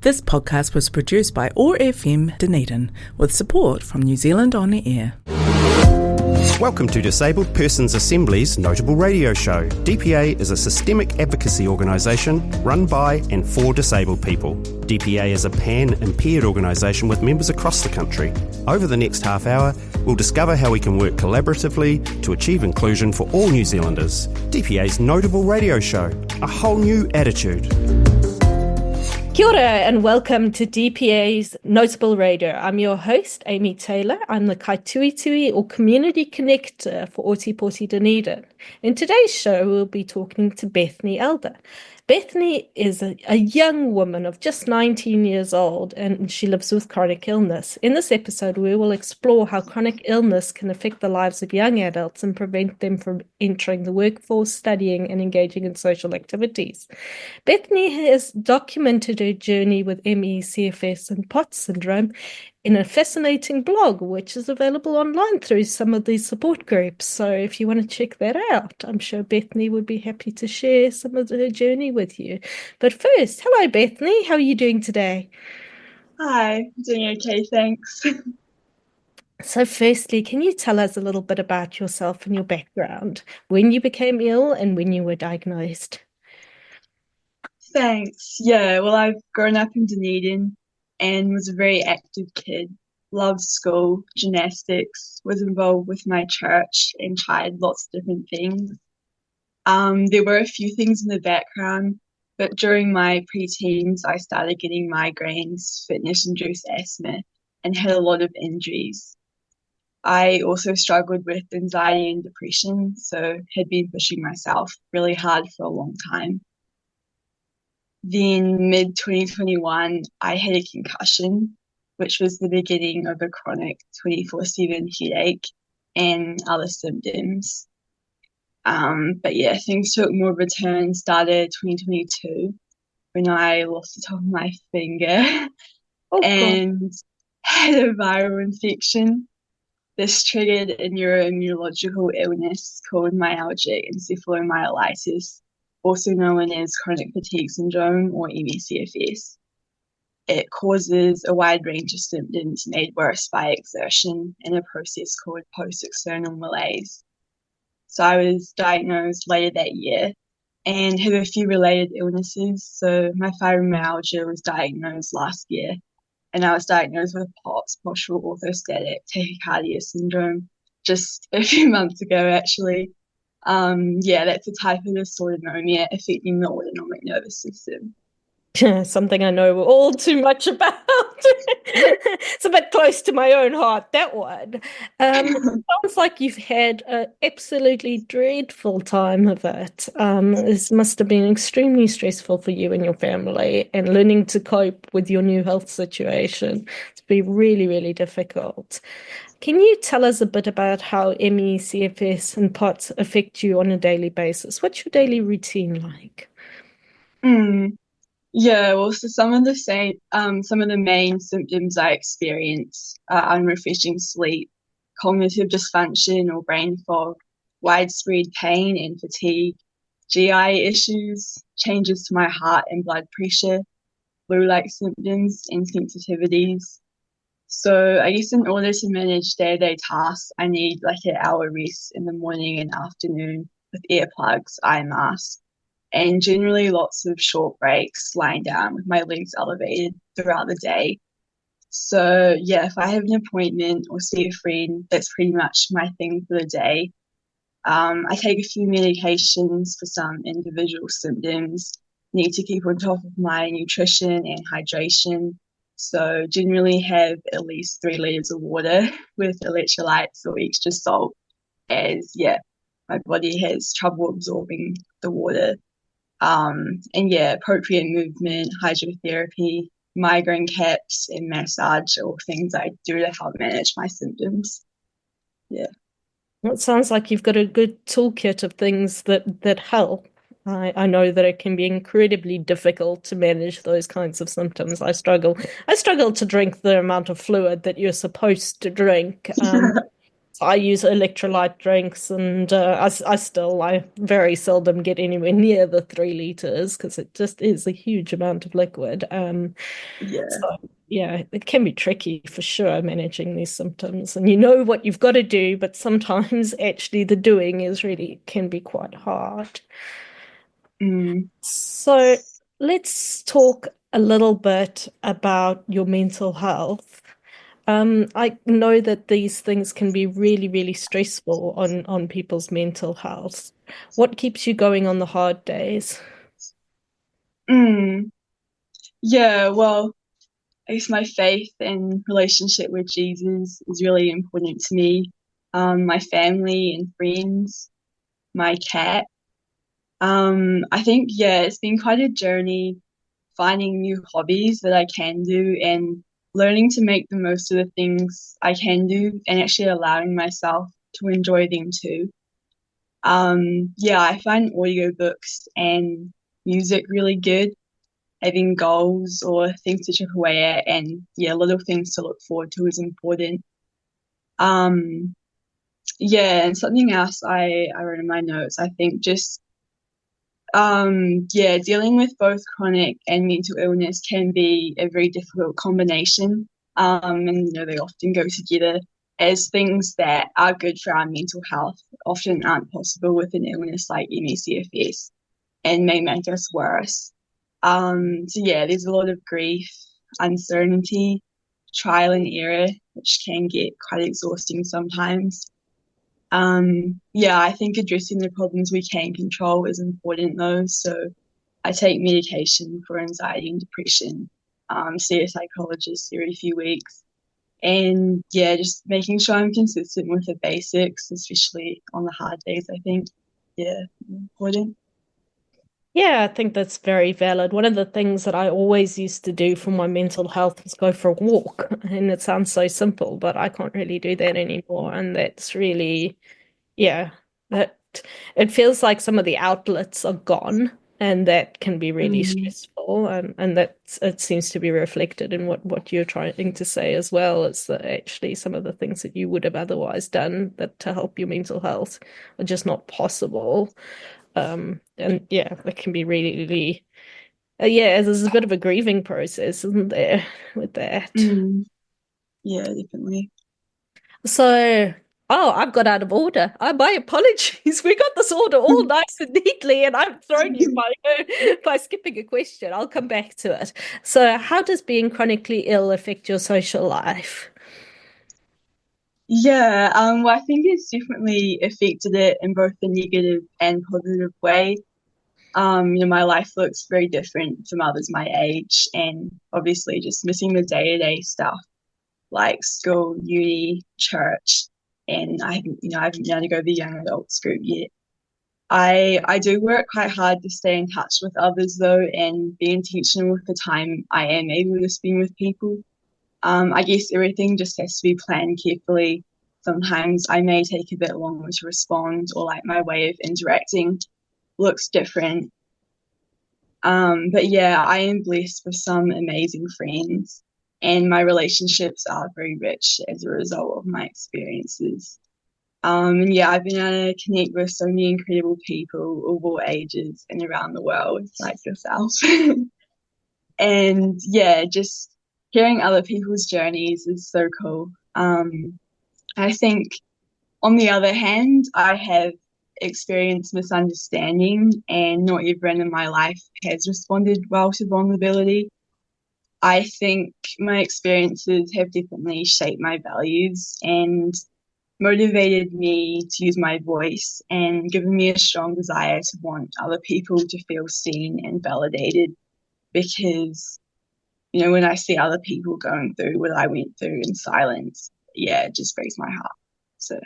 This podcast was produced by OAR FM Dunedin with support from New Zealand On Air. Welcome to Disabled Persons Assembly's Notable Radio Show. DPA is a systemic advocacy organisation run by and for disabled people. DPA is a pan-impaired organisation with members across the country. Over the next half hour, we'll discover how we can work collaboratively to achieve inclusion for all New Zealanders. DPA's Notable Radio Show, a whole new attitude. Kia ora and welcome to DPA's Notable Radio. I'm your host, Amy Taylor. I'm the Kaituitui or Community Connector for Ōtepoti Dunedin. In today's show, we'll be talking to Bethany Elder. Bethany is a young woman of just 19 years old and she lives with chronic illness. In this episode, we will explore how chronic illness can affect the lives of young adults and prevent them from entering the workforce, studying and engaging in social activities. Bethany has documented her journey with ME, CFS and POTs syndrome in a fascinating blog, which is available online through some of these support groups. So if you want to check that out, I'm sure Bethany would be happy to share some of her journey with you. But first, hello, Bethany. How are you doing today? Hi, I'm doing okay, thanks. So firstly, can you tell us a little bit about yourself and your background, when you became ill and when you were diagnosed? Thanks. Yeah, well, I've grown up in Dunedin and was a very active kid. Loved school, gymnastics, was involved with my church and tried lots of different things. There were a few things in the background, but during my preteens, I started getting migraines, fitness-induced asthma, and had a lot of injuries. I also struggled with anxiety and depression, so had been pushing myself really hard for a long time. Then mid-2021, I had a concussion, which was the beginning of a chronic 24/7 headache and other symptoms. But yeah, things took more of a turn, started 2022, when I lost the top of my finger and had a viral infection. This triggered a neuroimmunological illness called myalgic encephalomyelitis, also known as chronic fatigue syndrome or ME/CFS. It causes a wide range of symptoms made worse by exertion in a process called post-external malaise. So I was diagnosed later that year and have a few related illnesses. So my fibromyalgia was diagnosed last year, and I was diagnosed with POTS, postural orthostatic tachycardia syndrome, just a few months ago, actually. That's a type of dysautonomia affecting the autonomic nervous system. Something I know all too much about. It's a bit close to my own heart, that one. It sounds like you've had an absolutely dreadful time of it. This must have been extremely stressful for you and your family, and learning to cope with your new health situation. It's been really, really difficult. Can you tell us a bit about how ME, CFS and POTS affect you on a daily basis? What's your daily routine like? Yeah, well, so some of the main symptoms I experience are unrefreshing sleep, cognitive dysfunction or brain fog, widespread pain and fatigue, GI issues, changes to my heart and blood pressure, flu-like symptoms and sensitivities. So I guess in order to manage day-to-day tasks, I need like an hour rest in the morning and afternoon with earplugs, eye mask, and generally lots of short breaks lying down with my legs elevated throughout the day. So yeah, if I have an appointment or see a friend, that's pretty much my thing for the day. I take a few medications for some individual symptoms, need to keep on top of my nutrition and hydration. So generally have at least 3 liters of water with electrolytes or extra salt, as my body has trouble absorbing the water. Appropriate movement, hydrotherapy, migraine caps and massage are all things I do to help manage my symptoms. Yeah. Well, it sounds like you've got a good toolkit of things that help. I know that it can be incredibly difficult to manage those kinds of symptoms. I struggle to drink the amount of fluid that you're supposed to drink. I use electrolyte drinks, and I very seldom get anywhere near the 3 liters because it just is a huge amount of liquid. Yeah. So yeah, it can be tricky for sure managing these symptoms, and you know what you've got to do, but sometimes actually the doing is really can be quite hard. Mm. So let's talk a little bit about your mental health. I know that these things can be really, really stressful on people's mental health. What keeps you going on the hard days? Mm. Yeah, well, I guess my faith and relationship with Jesus is really important to me. My family and friends, my cat. I think, yeah, it's been quite a journey finding new hobbies that I can do and learning to make the most of the things I can do and actually allowing myself to enjoy them too. Yeah, I find audiobooks and music really good. Having goals or things to chip away at and yeah, little things to look forward to is important. Um, yeah, and something else I wrote in my notes, I think just yeah, dealing with both chronic and mental illness can be a very difficult combination. And you know, they often go together as things that are good for our mental health often aren't possible with an illness like ME/CFS and may make us worse. So yeah, there's a lot of grief, uncertainty, trial and error, which can get quite exhausting sometimes. Yeah, I think addressing the problems we can control is important though. So I take medication for anxiety and depression, see a psychologist every few weeks. And yeah, just making sure I'm consistent with the basics, especially on the hard days, I think. Yeah, important. Yeah, I think that's very valid. One of the things that I always used to do for my mental health was go for a walk. And it sounds so simple, but I can't really do that anymore. And that's really, yeah, that it feels like some of the outlets are gone, and that can be really Mm, stressful. And that it seems to be reflected in what you're trying to say as well, is that actually some of the things that you would have otherwise done that to help your mental health are just not possible. And yeah, it can be really, really, yeah, there's a bit of a grieving process, isn't there, with that? mm, yeah, definitely. So, oh, I've got out of order. My apologies. We got this order all nice and neatly, and I've thrown you by skipping a question. I'll come back to it. So, how does being chronically ill affect your social life? Yeah, well, I think it's definitely affected it in both the negative and positive way. You know, my life looks very different from others my age, and obviously just missing the day-to-day stuff like school, uni, church, and I haven't been able to go to the young adults group yet. I do work quite hard to stay in touch with others though, and be intentional with the time I am able to spend with people. I guess everything just has to be planned carefully. Sometimes I may take a bit longer to respond, or like my way of interacting looks different. But yeah, I am blessed with some amazing friends, and my relationships are very rich as a result of my experiences. And yeah, I've been able to connect with so many incredible people of all ages and around the world, like yourself. And yeah, just hearing other people's journeys is so cool. I think on the other hand, I have experienced misunderstanding, and not everyone in my life has responded well to vulnerability. I think my experiences have definitely shaped my values and motivated me to use my voice and given me a strong desire to want other people to feel seen and validated because, you know, when I see other people going through what I went through in silence, yeah, it just breaks my heart. So,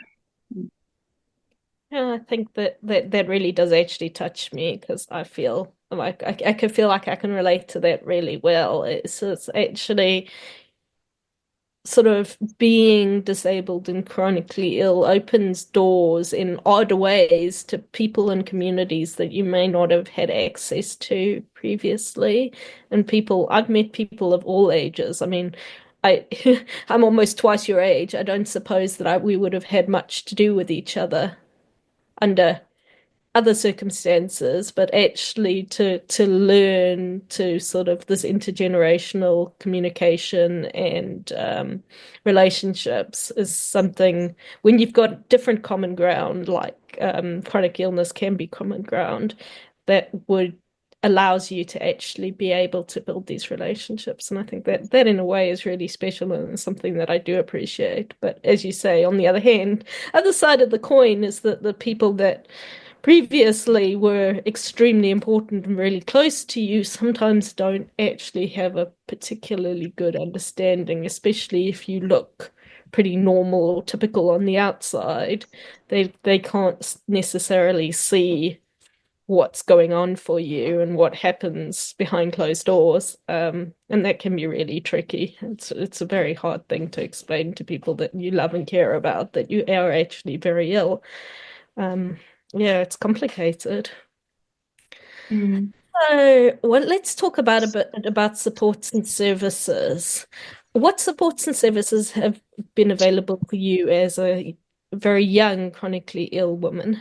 Yeah, I think that really does actually touch me because I feel like I can feel like I can relate to that really well. It's actually sort of being disabled and chronically ill opens doors in odd ways to people and communities that you may not have had access to previously. And I've met people of all ages. I mean, I I'm almost twice your age. I don't suppose that we would have had much to do with each other under other circumstances, but actually to learn to sort of this intergenerational communication and relationships is something when you've got different common ground, like chronic illness can be common ground, that would allows you to actually be able to build these relationships. And I think that that in a way is really special and something that I do appreciate. But as you say, on the other hand, other side of the coin is that the people that previously were extremely important and really close to you sometimes don't actually have a particularly good understanding, especially if you look pretty normal or typical on the outside. They can't necessarily see what's going on for you and what happens behind closed doors. And that can be really tricky. It's a very hard thing to explain to people that you love and care about that you are actually very ill. Yeah, it's complicated. Mm. So, well, let's talk about a bit about supports and services. What supports and services have been available for you as a very young, chronically ill woman?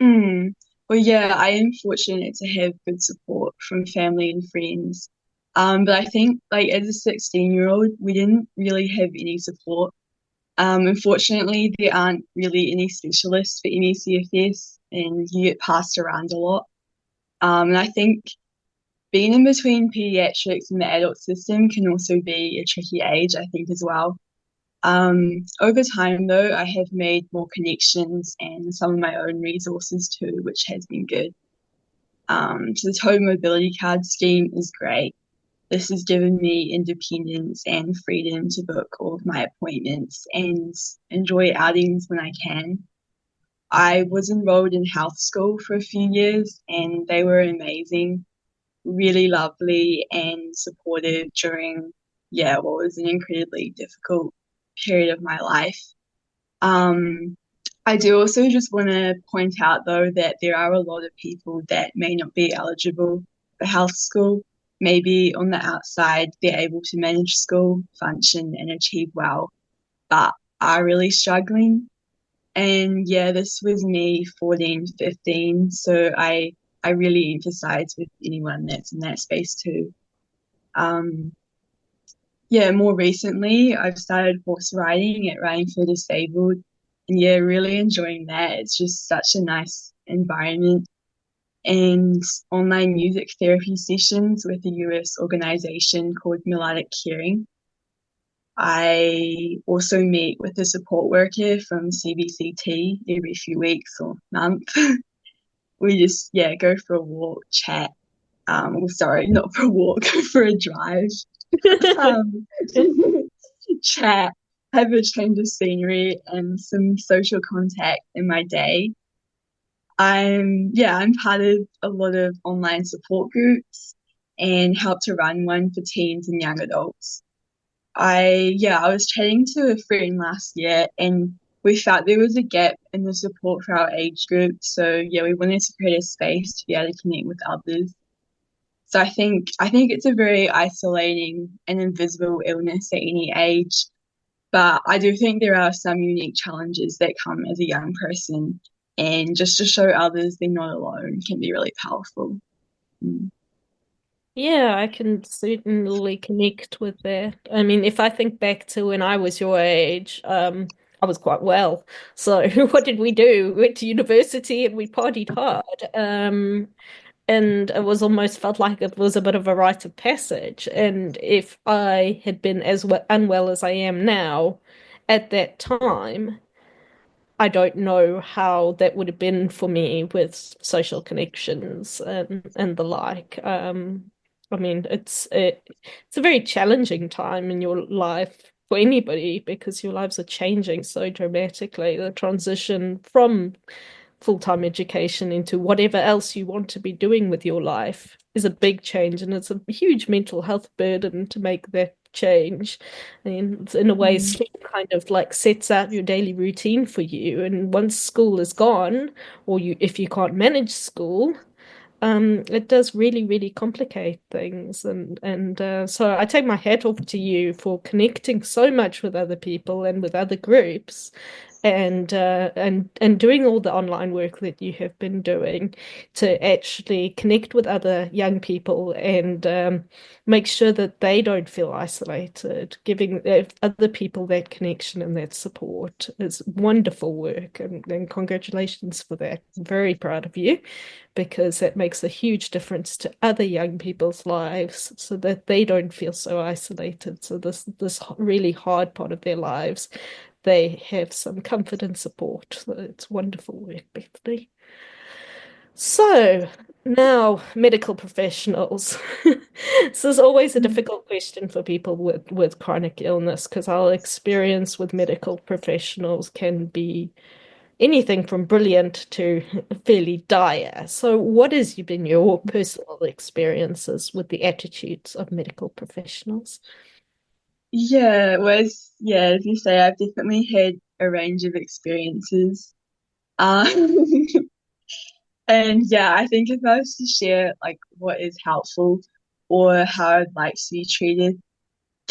Mm. Well, yeah, I am fortunate to have good support from family and friends. But I think, like, as a 16-year-old, we didn't really have any support. Unfortunately, there aren't really any specialists for any CFS, and you get passed around a lot. And I think being in between pediatrics and the adult system can also be a tricky age, I think, as well. Over time, though, I have made more connections and some of my own resources too, which has been good. So the total mobility card scheme is great. This has given me independence and freedom to book all of my appointments and enjoy outings when I can. I was enrolled in health school for a few years and they were amazing, really lovely and supportive during, yeah, what was an incredibly difficult period of my life. Um, I do also just want to point out, though, that there are a lot of people that may not be eligible for health school. Maybe on the outside, they're able to manage school, function, and achieve well, but are really struggling. And yeah, this was me 14, 15. So I really emphasize with anyone that's in that space too. Um, yeah, more recently, I've started horse riding at Riding for Disabled. And yeah, really enjoying that. It's just such a nice environment. And online music therapy sessions with a US organization called Melodic Caring. I also meet with a support worker from CBCT every few weeks or month. We just, yeah, go for a walk, chat. Well, sorry, not for a walk, go for a drive. Um, chat, have a change of scenery and some social contact in my day. I'm part of a lot of online support groups and help to run one for teens and young adults. I was chatting to a friend last year and we felt there was a gap in the support for our age group. So yeah, we wanted to create a space to be able to connect with others. So I think it's a very isolating and invisible illness at any age. But I do think there are some unique challenges that come as a young person. And just to show others they're not alone can be really powerful. Mm. Yeah, I can certainly connect with that. I mean, if I think back to when I was your age, I was quite well. So what did we do? We went to university and we partied hard. And it was almost felt like it was a bit of a rite of passage. And if I had been as unwell as I am now at that time, I don't know how that would have been for me with social connections and the like. I mean, it's a very challenging time in your life for anybody because your lives are changing so dramatically. The transition from full-time education into whatever else you want to be doing with your life is a big change, and it's a huge mental health burden to make that change. I mean, in a way, Mm. sleep kind of like sets out your daily routine for you. And once school is gone, or if you can't manage school, it does really, really complicate things. And so I take my hat off to you for connecting so much with other people and with other groups and doing all the online work that you have been doing to actually connect with other young people and make sure that they don't feel isolated. Giving other people that connection and that support is wonderful work, and congratulations for that. I'm very proud of you because that makes a huge difference to other young people's lives so that they don't feel so isolated. So this really hard part of their lives, they have some comfort and support. So it's wonderful work, Bethany. So now, medical professionals. This is always a difficult question for people with chronic illness because our experience with medical professionals can be anything from brilliant to fairly dire. So, what has been your personal experiences with the attitudes of medical professionals? Yeah, as you say, I've definitely had a range of experiences. Um, and yeah, I think if I was to share like what is helpful or how I'd like to be treated,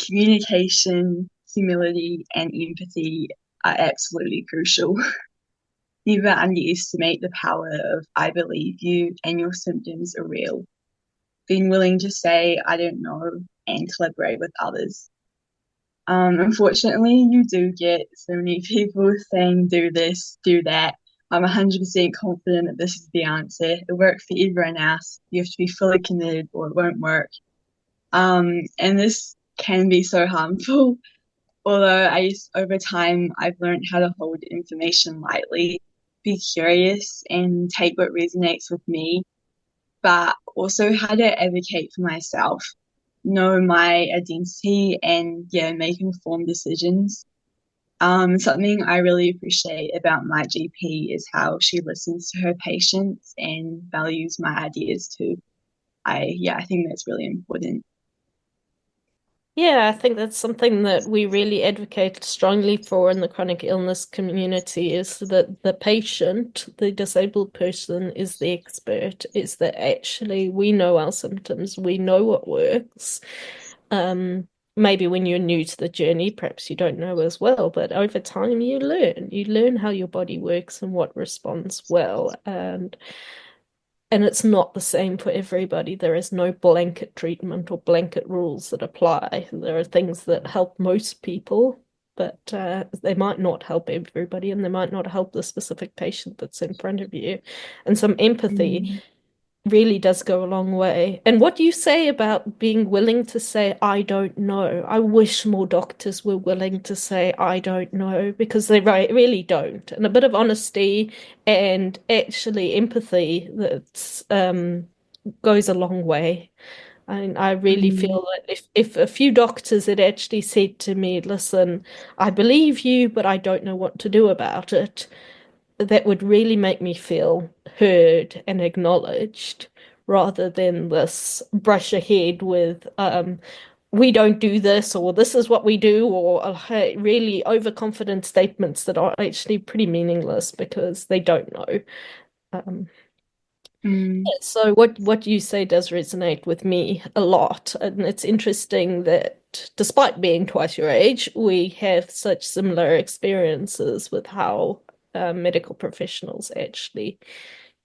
communication, humility, and empathy are absolutely crucial. Never underestimate the power of I believe you and your symptoms are real. Being willing to say I don't know and collaborate with others. Unfortunately, you do get so many people saying do this, do that. I'm 100% confident that this is the answer. It works for everyone else. You have to be fully committed or it won't work. And this can be so harmful. Although over time, I've learned how to hold information lightly, be curious, and take what resonates with me, but also how to advocate for myself, know my identity, and yeah, make informed decisions. Something I really appreciate about my GP is how she listens to her patients and values my ideas too. I think that's really important. Yeah, I think that's something that we really advocate strongly for in the chronic illness community is that the patient, the disabled person, is the expert, is that actually we know our symptoms, we know what works. Maybe when you're new to the journey, perhaps you don't know as well, but over time you learn. You learn how your body works and what responds well. And it's not the same for everybody. There is no blanket treatment or blanket rules that apply. There are things that help most people, but they might not help everybody, and they might not help the specific patient that's in front of you. And some empathy Mm. really does go a long way. And what you say about being willing to say, I don't know, I wish more doctors were willing to say, I don't know, because they really don't. And a bit of honesty and actually empathy that's goes a long way. And I really Mm. feel that if a few doctors had actually said to me, listen, I believe you, but I don't know what to do about it, that would really make me feel heard and acknowledged rather than this brush ahead with we don't do this or this is what we do or really overconfident statements that are actually pretty meaningless because they don't know. Um, Mm. so what you say does resonate with me a lot, and it's interesting that despite being twice your age, we have such similar experiences with how medical professionals actually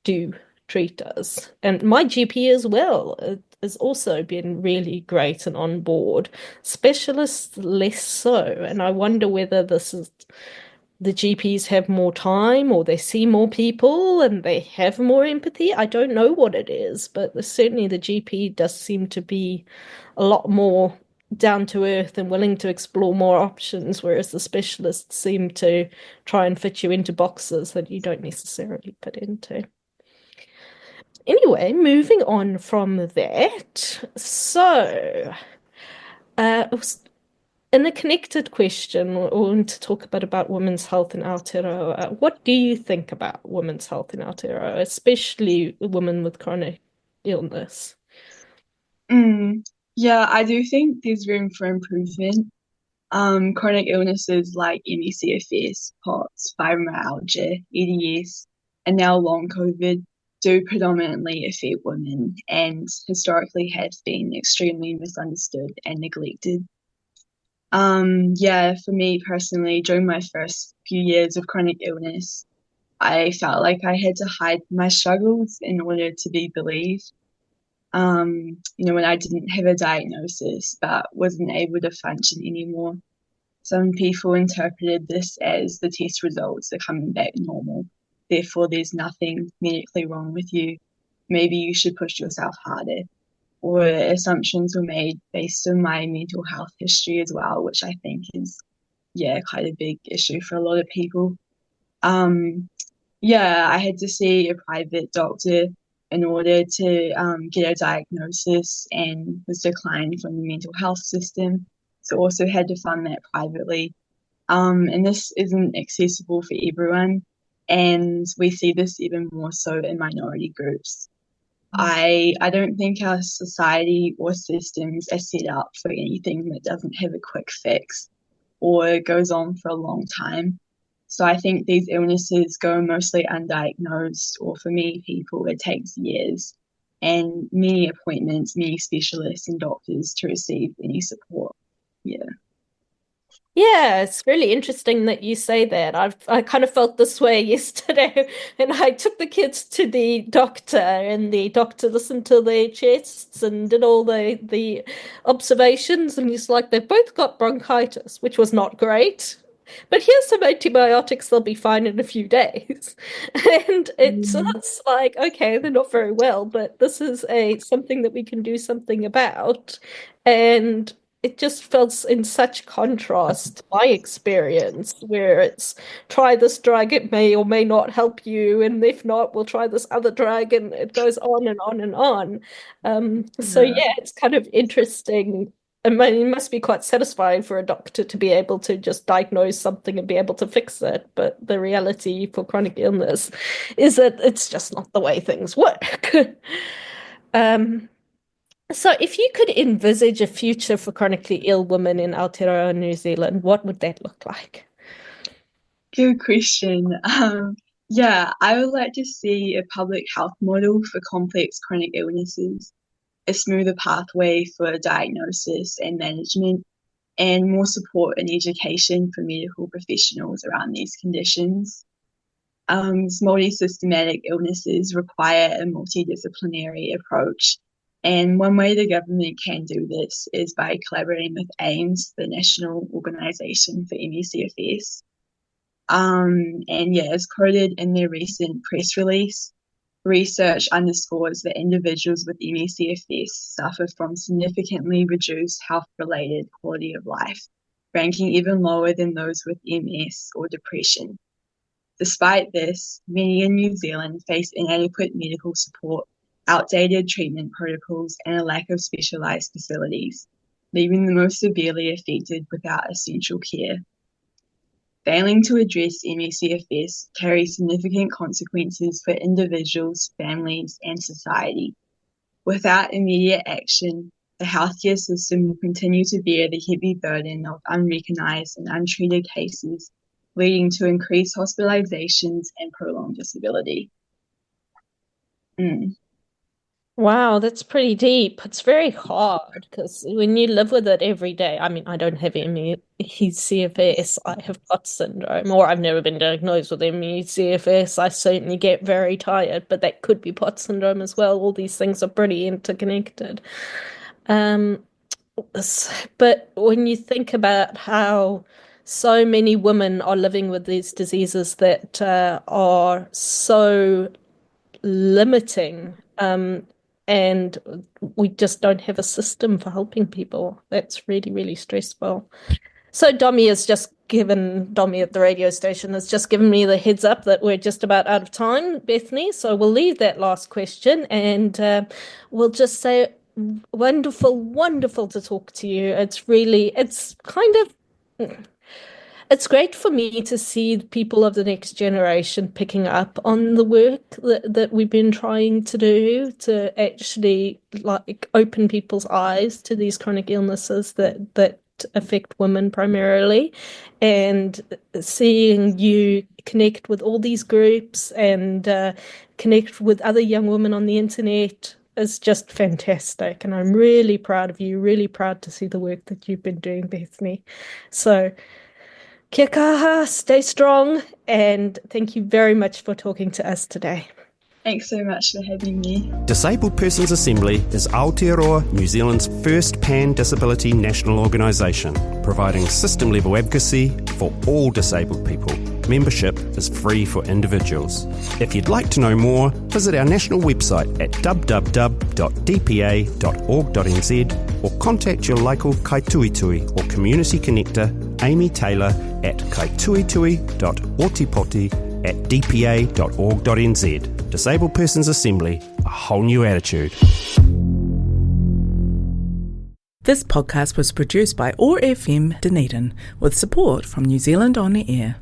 do treat us. And my GP as well has also been really great and on board. Specialists less so, and I wonder whether this is the GPs have more time or they see more people and they have more empathy. I don't know what it is, but certainly the GP does seem to be a lot more down to earth and willing to explore more options, whereas the specialists seem to try and fit you into boxes that you don't necessarily fit into. Anyway, moving on from that. So, uh, in a connected question, we want to talk a bit about women's health in Aotearoa. What do you think about women's health in Aotearoa, especially women with chronic illness? Mm. Yeah, I do think there's room for improvement. Chronic illnesses like ME/CFS, POTS, fibromyalgia, EDS, and now long COVID. do predominantly affect women and historically have been extremely misunderstood and neglected. For me personally, during my first few years of chronic illness, I felt like I had to hide my struggles in order to be believed. When I didn't have a diagnosis but wasn't able to function anymore. Some people interpreted this as the test results are coming back normal. Therefore, there's nothing medically wrong with you. Maybe you should push yourself harder. Or assumptions were made based on my mental health history as well, which I think is, quite a big issue for a lot of people. I had to see a private doctor in order to get a diagnosis and was declined from the mental health system. So also had to fund that privately. And this isn't accessible for everyone. And we see this even more so in minority groups. I don't think our society or systems are set up for anything that doesn't have a quick fix or goes on for a long time. So I think these illnesses go mostly undiagnosed, or for many people, it takes years and many appointments, many specialists and doctors to receive any support. Yeah. Yeah, it's really interesting that you say that. I kind of felt this way yesterday, and I took the kids to the doctor, and the doctor listened to their chests and did all the observations, and he's like, they've both got bronchitis, which was not great. But here's some antibiotics, they'll be fine in a few days. And it's like, okay, they're not very well, but this is something that we can do something about. And it just felt in such contrast to my experience, where it's try this drug, it may or may not help you, and if not, we'll try this other drug, and it goes on and on and on. It's kind of interesting. I mean, it must be quite satisfying for a doctor to be able to just diagnose something and be able to fix it. But the reality for chronic illness is that it's just not the way things work. So if you could envisage a future for chronically ill women in Aotearoa, New Zealand, what would that look like? Good question. I would like to see a public health model for complex chronic illnesses, a smoother pathway for diagnosis and management, and more support and education for medical professionals around these conditions. Multi-systematic illnesses require a multidisciplinary approach, and one way the government can do this is by collaborating with AIMS, the National Organisation for ME/CFS. As quoted in their recent press release, research underscores that individuals with ME/CFS suffer from significantly reduced health-related quality of life, ranking even lower than those with MS or depression. Despite this, many in New Zealand face inadequate medical support, outdated treatment protocols, and a lack of specialised facilities, leaving the most severely affected without essential care. Failing to address ME/CFS carries significant consequences for individuals, families, and society. Without immediate action, the healthcare system will continue to bear the heavy burden of unrecognised and untreated cases, leading to increased hospitalizations and prolonged disability. Wow, that's pretty deep. It's very hard because when you live with it every day, I mean, I don't have ME/CFS, I have POTS syndrome, or I've never been diagnosed with ME/CFS. I certainly get very tired, but that could be POTS syndrome as well. All these things are pretty interconnected. But when you think about how so many women are living with these diseases that are so limiting, and we just don't have a system for helping people. That's really, really stressful. So Domi at the radio station has just given me the heads up that we're just about out of time, Bethany. So we'll leave that last question and we'll just say wonderful, wonderful to talk to you. It's great for me to see people of the next generation picking up on the work that we've been trying to do to actually like open people's eyes to these chronic illnesses that affect women primarily, and seeing you connect with all these groups and connect with other young women on the internet is just fantastic. And I'm really proud of you, really proud to see the work that you've been doing, Bethany. So kia kaha, stay strong, and thank you very much for talking to us today. Thanks so much for having me. Disabled Persons Assembly is Aotearoa, New Zealand's first pan-disability national organisation, providing system-level advocacy for all disabled people. Membership is free for individuals. If you'd like to know more, visit our national website at www.dpa.org.nz or contact your local kaituitui or community connector, Amy Taylor, at kaituitui.otipoti@dpa.org.nz. Disabled Persons Assembly, a whole new attitude. This podcast was produced by OAR FM Dunedin with support from New Zealand On the Air.